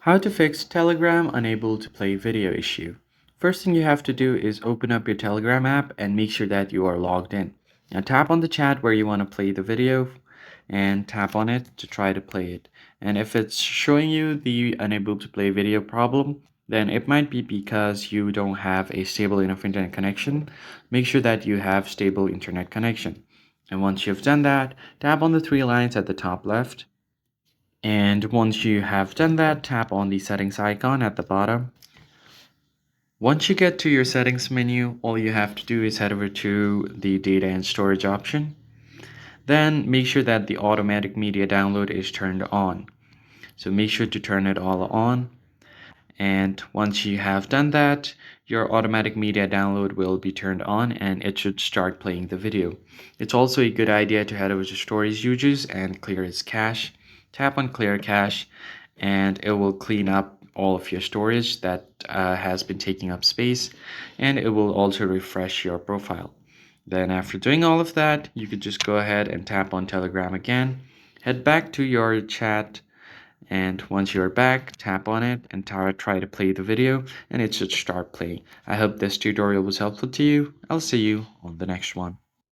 How to fix Telegram unable to play video issue. First thing you have to do is open up your Telegram app and make sure that you are logged in. Now tap on the chat where you want to play the video and tap on it to try to play it. And if it's showing you the unable to play video problem, then it might be because you don't have a stable enough internet connection. Make sure that you have stable internet connection. And once you've done that, tap on the three lines at the top left. And once you have done that, tap on the settings icon at the bottom. Once you get to your settings menu, all you have to do is head over to the data and storage option. Then make sure that the automatic media download is turned on. So make sure to turn it all on. And once you have done that, your automatic media download will be turned on and it should start playing the video. It's also a good idea to head over to storage users and clear its cache. Tap on clear cache and it will clean up all of your storage that has been taking up space, and it will also refresh your profile. Then after doing all of that, you could just go ahead and tap on Telegram again, head back to your chat, and once you're back, tap on it and try to play the video and it should start playing. I hope this tutorial was helpful to you. I'll see you on the next one.